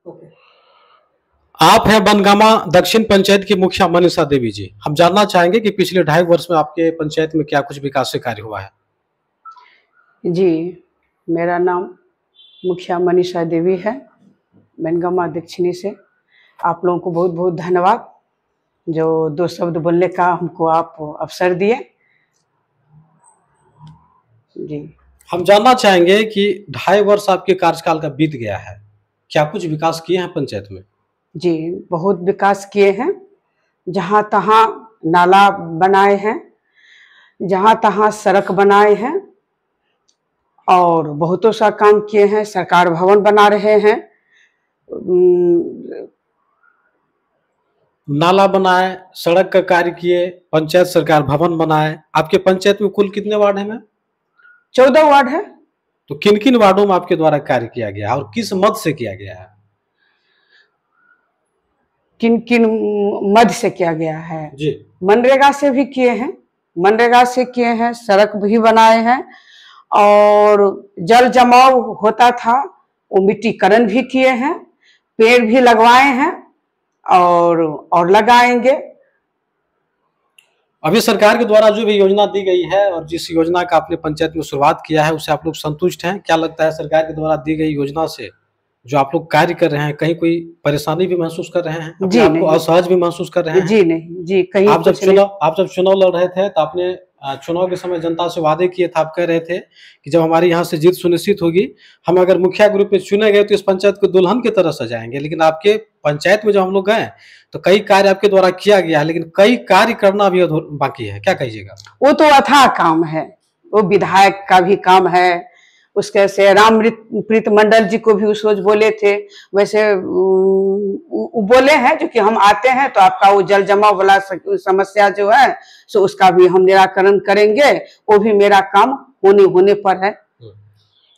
Okay. आप हैं बनगामा दक्षिण पंचायत की मुखिया मनीषा देवी जी। हम जानना चाहेंगे कि पिछले 2.5 वर्ष में आपके पंचायत में क्या कुछ विकास कार्य हुआ है। जी, मेरा नाम मुखिया मनीषा देवी है, बनगामा दक्षिणी से। आप लोगों को बहुत बहुत धन्यवाद जो 2 शब्द बोलने का हमको आप अवसर दिए। जी, हम जानना चाहेंगे कि 2.5 वर्ष आपके कार्यकाल का बीत गया है, क्या कुछ विकास किए हैं पंचायत में? जी, बहुत विकास किए हैं। जहाँ तहाँ नाला बनाए हैं, जहाँ तहाँ सड़क बनाए हैं और बहुतों सा काम किए हैं। सरकार भवन बना रहे हैं। नाला बनाए, सड़क का कार्य किए, पंचायत सरकार भवन बनाए। आपके पंचायत में कुल कितने वार्ड हैं मैम? 14 वार्ड है। तो किन किन वार्डों में आपके द्वारा कार्य किया गया है और किस मद से किया गया है? किन किन मद से किया गया है जी। मनरेगा से भी किए हैं, मनरेगा से किए हैं, सड़क भी बनाए हैं और जल जमाव होता था वो मिट्टीकरण भी किए हैं, पेड़ भी लगवाए हैं और लगाएंगे। अभी सरकार के द्वारा जो भी योजना दी गई है और जिस योजना का आपने पंचायत में शुरुआत किया है उससे आप लोग संतुष्ट हैं? क्या लगता है सरकार के द्वारा दी गई योजना से जो आप लोग कार्य कर रहे हैं, कहीं कोई परेशानी भी महसूस कर रहे हैं? अपने आप को असहज भी महसूस कर रहे हैं? जी नहीं, जी कहीं आप जब चुनाव लड़ रहे थे तो आपने चुनाव के समय जनता से वादे किए थे, आप कह रहे थे कि जब हमारी यहाँ से जीत सुनिश्चित होगी, हम अगर मुखिया के रूप में चुने गए तो इस पंचायत को दुल्हन की तरह सजाएंगे। लेकिन आपके पंचायत में जब हम लोग गए तो कई कार्य आपके द्वारा किया गया है, लेकिन कई कार्य करना अभी बाकी है, क्या कहिएगा? वो तो अथाह काम है, वो विधायक का भी काम है। उसके से रामप्रीत मंडल जी को भी उस रोज बोले थे, वैसे बोले हैं जो कि हम आते हैं तो आपका वो जल जमाव वाला समस्या जो है सो उसका भी हम निराकरण करेंगे। वो भी मेरा काम होने पर है।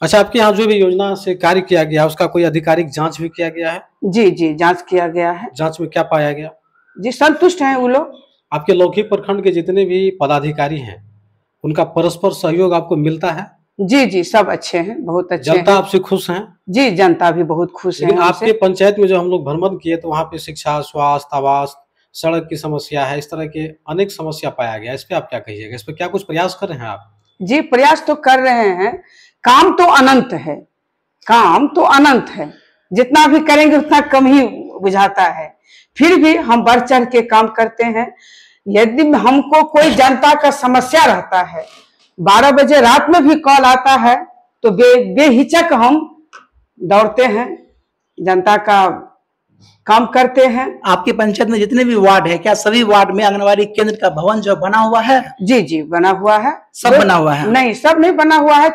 अच्छा, आपके यहाँ जो भी योजना से कार्य किया गया उसका कोई आधिकारिक जांच भी किया गया है? जी जी, जांच किया गया है। जांच में क्या पाया गया? जी, संतुष्ट हैं वो लोग। आपके लौकी प्रखंड के जितने भी पदाधिकारी हैं उनका परस्पर सहयोग आपको मिलता है? जी जी, सब अच्छे हैं, बहुत अच्छे हैं। जनता आपसे खुश है? जी, जनता भी बहुत खुश है। लेकिन आपके पंचायत में जो हम लोग भ्रमण किए तो वहाँ पे शिक्षा, स्वास्थ्य, आवास, सड़क की समस्या है, इस तरह के अनेक समस्या पाया गया। इस पे आप क्या कहिएगा? इस पे क्या कुछ प्रयास कर रहे हैं आप? जी, प्रयास तो कर रहे हैं। काम तो अनंत है, काम तो अनंत है, जितना भी करेंगे उतना कम ही बुझाता है। फिर भी हम बढ़ चढ़ के काम करते हैं। यदि हमको कोई जनता का समस्या रहता है, 12 बजे रात में भी कॉल आता है तो बेहिचक हम दौड़ते हैं, जनता का काम करते हैं। आपके पंचायत में जितने भी वार्ड है, क्या सभी वार्ड में आंगनबाड़ी केंद्र का भवन जो बना हुआ है? जी जी, बना हुआ है। सब बना हुआ है? नहीं, सब नहीं बना हुआ है।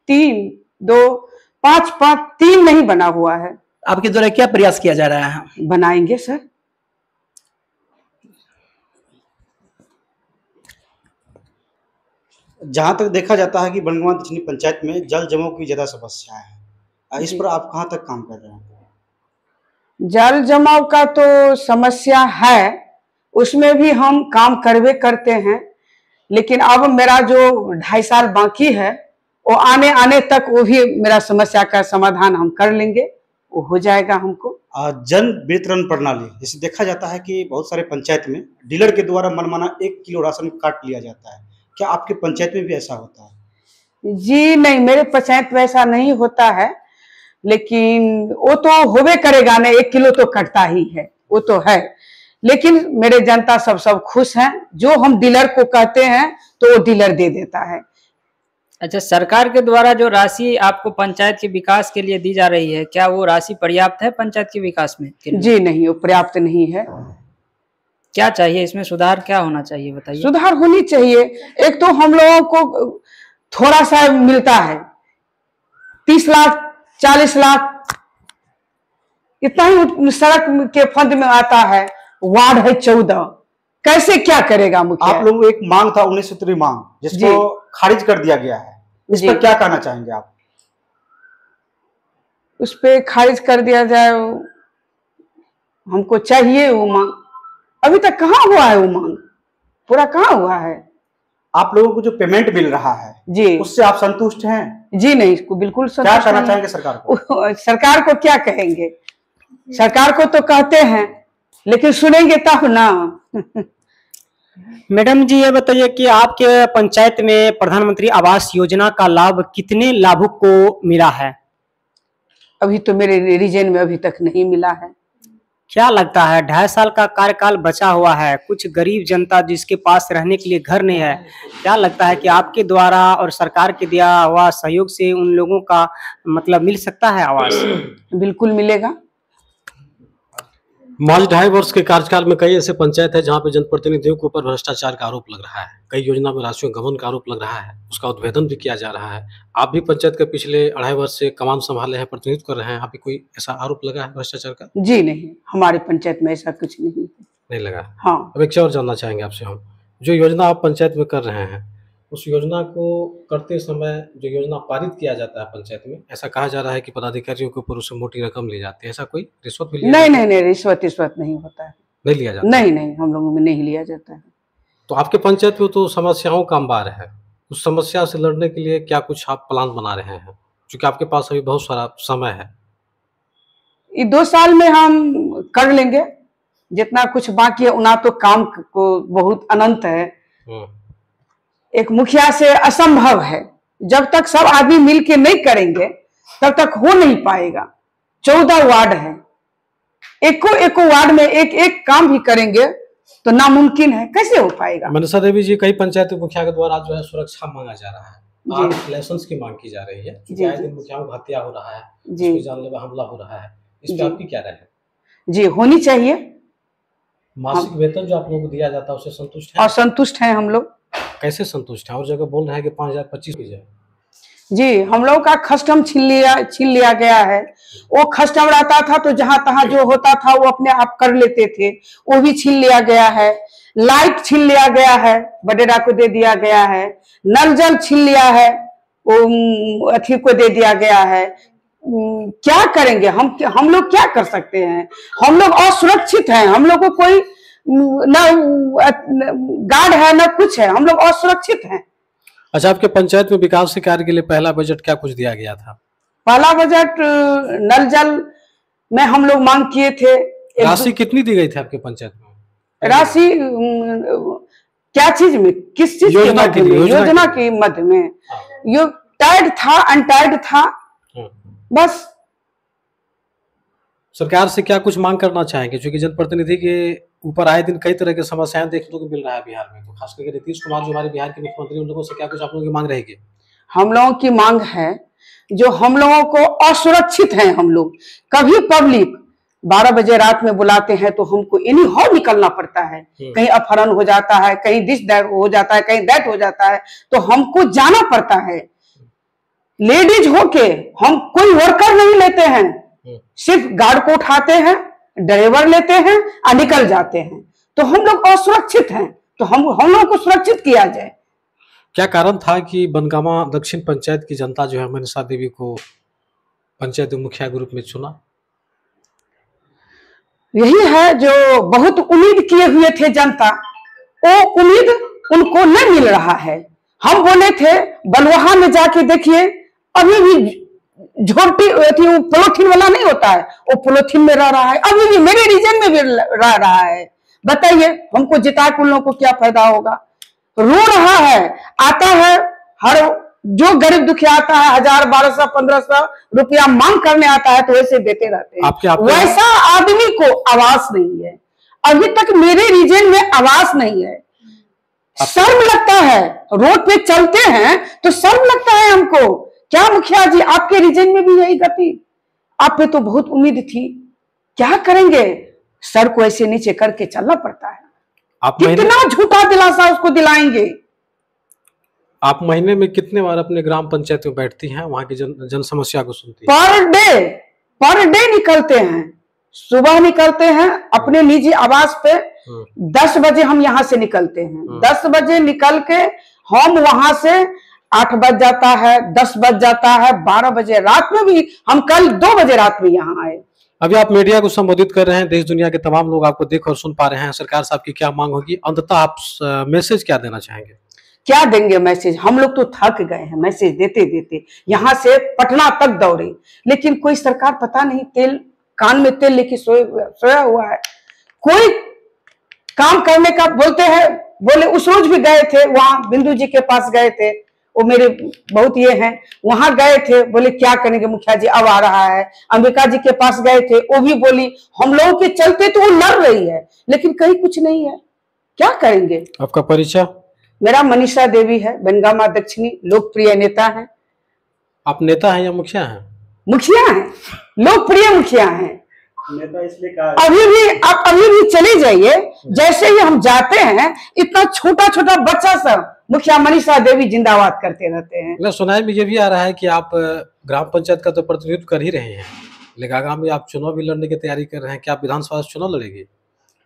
3 2 5 3 नहीं बना हुआ है। आपके द्वारा क्या प्रयास किया जा रहा है? बनाएंगे सर। जहां तक देखा जाता है कि बनगामा दक्षिणी पंचायत में जल जमाव की ज्यादा समस्या है, इस पर आप कहां तक काम कर रहे हैं? जल जमाव का तो समस्या है, उसमें भी हम काम करवे करते हैं। लेकिन अब मेरा जो 2.5 साल बाकी है वो आने तक वो भी मेरा समस्या का समाधान हम कर लेंगे, वो हो जाएगा हमको। जन वितरण प्रणाली, जैसे देखा जाता है कि बहुत सारे पंचायत में डीलर के द्वारा मनमाना 1 किलो राशन काट लिया जाता है, क्या आपके पंचायत में भी ऐसा होता है? जी नहीं, मेरे पंचायत में ऐसा नहीं होता है, लेकिन वो तो होबे करेगा ना, 1 किलो तो कटता ही है, वो तो है। लेकिन मेरे जनता सब खुश हैं। जो हम डीलर को कहते हैं तो वो डीलर दे देता है। अच्छा, सरकार के द्वारा जो राशि आपको पंचायत के विकास के लिए दी जा रही है, क्या वो राशि पर्याप्त है पंचायत के विकास में? जी नहीं, वो पर्याप्त नहीं है। क्या चाहिए इसमें सुधार, क्या होना चाहिए बताइए? सुधार होनी चाहिए। एक तो हम लोगों को थोड़ा सा मिलता है, 30 लाख 40 लाख इतना ही सड़क के फंड में आता है। वार्ड है 14, कैसे क्या करेगा मुखिया? आप लोगों को एक मांग था 19 सूत्री मांग, जिसको खारिज कर दिया गया है, इस पर क्या कहना चाहेंगे आप? उस पे खारिज कर दिया जाए, हमको चाहिए वो मांग। अभी तक कहाँ हुआ है वो मांग, पूरा कहाँ हुआ है? आप लोगों को जो पेमेंट मिल रहा है जी, उससे आप संतुष्ट हैं? जी नहीं, इसको बिल्कुल संतुष्ट। क्या कहना चाहेंगे सरकार को? सरकार को क्या कहेंगे, सरकार को तो कहते हैं, लेकिन सुनेंगे तब ना। मैडम जी ये बताइए कि आपके पंचायत में प्रधानमंत्री आवास योजना का लाभ कितने लाभुक को मिला है? अभी तो मेरे रीजन में अभी तक नहीं मिला है। क्या लगता है 2.5 साल का कार्यकाल बचा हुआ है, कुछ गरीब जनता जिसके पास रहने के लिए घर नहीं है, क्या लगता है कि आपके द्वारा और सरकार के दिया हुआ सहयोग से उन लोगों का मतलब मिल सकता है आवास? बिल्कुल मिलेगा। महज 2.5 वर्ष के कार्यकाल में कई ऐसे पंचायत है जहां पे जनप्रतिनिधियों के ऊपर भ्रष्टाचार का आरोप लग रहा है, कई योजना में राशियों गबन का आरोप लग रहा है, उसका उद्भेदन भी किया जा रहा है। आप भी पंचायत के पिछले 2.5 वर्ष से कमान संभाले हैं, प्रतिनिधित्व कर रहे हैं, आप भी कोई ऐसा आरोप लगा है भ्रष्टाचार का? जी नहीं, हमारे पंचायत में ऐसा कुछ नहीं लगा। हाँ। अब एक चीज और जानना चाहेंगे आपसे हम, जो योजना आप पंचायत में कर रहे हैं, उस योजना को करते समय जो योजना पारित किया जाता है पंचायत में, ऐसा कहा जा रहा है कि पदाधिकारियों के ऊपर उससे मोटी रकम ली जाती है, ऐसा कोई रिश्वत भी नहीं, रिश्वत नहीं होता है। नहीं लिया जाता? नहीं, हम लोगों में नहीं लिया जाता है। तो आपके पंचायत में तो समस्याओं का अंबार है, उस समस्या से लड़ने के लिए क्या कुछ आप प्लान बना रहे हैं, क्योंकि आपके पास अभी बहुत सारा समय है? ये 2 साल में हम कर लेंगे, जितना कुछ बाकी है उना तो काम को बहुत अनंत है। एक मुखिया से असंभव है, जब तक सब आदमी मिलके नहीं करेंगे तब तक हो नहीं पाएगा। 14 वार्ड है, एको वार्ड में एक काम भी करेंगे तो नामुमकिन है, कैसे हो पाएगा? मनसा देवी जी, कई पंचायत मुखिया के द्वारा जो है सुरक्षा मांगा जा रहा है, आज लाइसेंस की मांग की जा रही है, आए दिन मुखियाओं को हत्या हो रहा है, जानलेवा हमला हो रहा है, इस पर आपकी क्या राय है? जी होनी चाहिए। मासिक वेतन जो आप लोगों को दिया जाता है उससे संतुष्ट है? असंतुष्ट है हम लोग। कैसे संतुष्ट है? और जगह बोल रहे हैं कि 5,025 की जाए। जी, हम लोग का कस्टम छीन लिया गया है। वो कस्टम रहता था तो जहां तहां जो होता था वो अपने आप कर लेते थे, वो भी छीन लिया गया है। लाइट छीन लिया गया है, बडेरा को दे दिया गया है। नल जल छीन लिया है, वो अथी को दे दिया गया है। क्या करेंगे हम लोग क्या कर सकते हैं? हम लोग असुरक्षित हैं, हम लोग को कोई ना गार्ड है ना कुछ है, हम लोग असुरक्षित हैं। अच्छा, आपके पंचायत में विकास के कार्य के लिए पहला बजट क्या कुछ दिया गया था? पहला बजट नल जल में हम लोग मांग किए थे। राशि कितनी दी गई थी आपके पंचायत में? राशि क्या चीज में, किस चीज योजना के लिए? योजना के मध्य में यो टाइड था, अनटाइड था, बस। सरकार से क्या कुछ मांग करना चाहेंगे, क्योंकि जनप्रतिनिधि के ऊपर आए दिन कई तरह की समस्याएं देखने को मिल रहा है बिहार में, तो खास करके नीतीश कुमार जो हमारे बिहार के मुख्यमंत्री, उन लोगों से क्या कुछ आप लोगों की मांग रहेगी? हम लोगों की मांग है, जो हम लोगों को असुरक्षित हैं, हम लोग कभी पब्लिक 12 बजे रात में बुलाते हैं तो हमको एनी हाउ निकलना पड़ता है, कहीं अपहरण हो जाता है, कहीं दिस दैट हो जाता है, कहीं दैट हो जाता है, तो हमको जाना पड़ता है। लेडीज होके हम कोई वर्कर नहीं लेते हैं, सिर्फ गार्ड को उठाते हैं, ड्राइवर लेते हैं और निकल जाते हैं, तो हम लोग असुरक्षित हैं। तो हम लोगों को सुरक्षित किया जाए। क्या कारण था कि बनगामा दक्षिण पंचायत की जनता जो है मनसा देवी को पंचायत मुखिया के रूप में चुना? यही है जो बहुत उम्मीद किए हुए थे जनता, वो उम्मीद उनको नहीं मिल रहा है। हम बोले थे बलुहा में जाके देखिए, अभी भी झोटी पोलोथीन वाला नहीं होता है, वो पोलोथीन में रह रहा है, अभी भी मेरे रीजन में भी रह रहा है। बताइए हमको जिता के उन लोगों को क्या फायदा होगा? रो रहा है, आता है, हर जो गरीब दुखिया आता है 1000, 1200, 1500 रुपया मांग करने आता है तो वैसे देते रहते हैं। वैसा आदमी को आवास नहीं है, अभी तक मेरे रीजन में आवास नहीं है। शर्म लगता है, रोड पे चलते हैं तो शर्म लगता है हमको। क्या मुखिया जी आपके रीजन में भी यही गति? आप पे तो बहुत उम्मीद थी, क्या करेंगे? सर को ऐसे नीचे करके चलना पड़ता है। आप कितना झूठा दिलासा उसको दिलाएंगे? आप महीने में कितने बार अपने ग्राम पंचायत में बैठती हैं, वहां की जन समस्या को सुनती हैं? पर डे निकलते हैं, सुबह निकलते हैं अपने निजी आवास पे। 10 बजे हम यहाँ से निकलते हैं, 10 बजे निकल के हम वहां से 8 बज जाता है, 10 बज जाता है, 12 बजे रात में भी। हम कल 2 बजे रात में यहाँ आए। अभी आप मीडिया को संबोधित कर रहे हैं, देश दुनिया के तमाम लोग आपको देख और सुन पा रहे हैं। सरकार साहब की क्या मांग होगी, अंततः आप मैसेज क्या देना चाहेंगे? क्या देंगे मैसेज? हम लोग तो थक गए हैं मैसेज देते देते, यहाँ से पटना तक दौड़े, लेकिन कोई सरकार पता नहीं तेल कान में तेल लेके सोया हुआ है। कोई काम करने का बोलते हैं, बोले उस रोज भी गए थे वहां, बिंदु जी के पास गए थे, वो मेरे बहुत ये हैं, वहां गए थे, बोले क्या करेंगे मुखिया जी अब आ रहा है। अंबिका जी के पास गए थे, वो भी बोली हम लोगों के चलते तो वो लड़ रही है, लेकिन कहीं कुछ नहीं है, क्या करेंगे। आपका परिचय? मेरा मनीषा देवी है, बनगामा दक्षिणी, लोकप्रिय नेता है। आप नेता हैं या मुखिया हैं? मुखिया है, लोकप्रिय मुखिया है। नेता इसलिए कहा अभी भी आप अभी भी चले जाइए, जैसे ही हम जाते हैं इतना छोटा छोटा बच्चा सब मुखिया मनीषा देवी जिंदाबाद करते रहते हैं। मैं सुनाई में ये भी आ रहा है कि आप ग्राम पंचायत का तो प्रतिनिधित्व कर ही रहे हैं, लेकिन आगामी आप चुनाव भी लड़ने की तैयारी कर रहे हैं, क्या आप विधानसभा से चुनाव लड़ेंगे?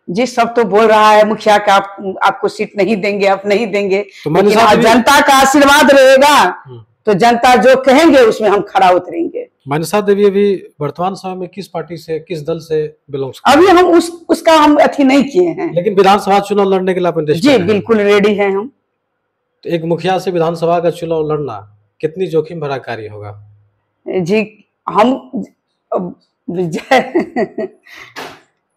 जी, सब तो बोल रहा है मुखिया का आपको सीट नहीं देंगे, आप नहीं देंगे, तो लेकिन जनता का आशीर्वाद रहेगा तो जनता जो कहेंगे उसमें हम खड़ा उतरेंगे। मनीषा देवी अभी वर्तमान समय में किस पार्टी से, किस दल से बिलोंग्स करती अभी हम उसका हम अथी नहीं किए हैं, लेकिन विधानसभा चुनाव लड़ने के लिए आप इंटरेस्टेड जी हैं? बिल्कुल रेडी हैं हम। तो एक मुखिया से विधानसभा का चुनाव लड़ना कितनी जोखिम भरा कार्य होगा? जी हम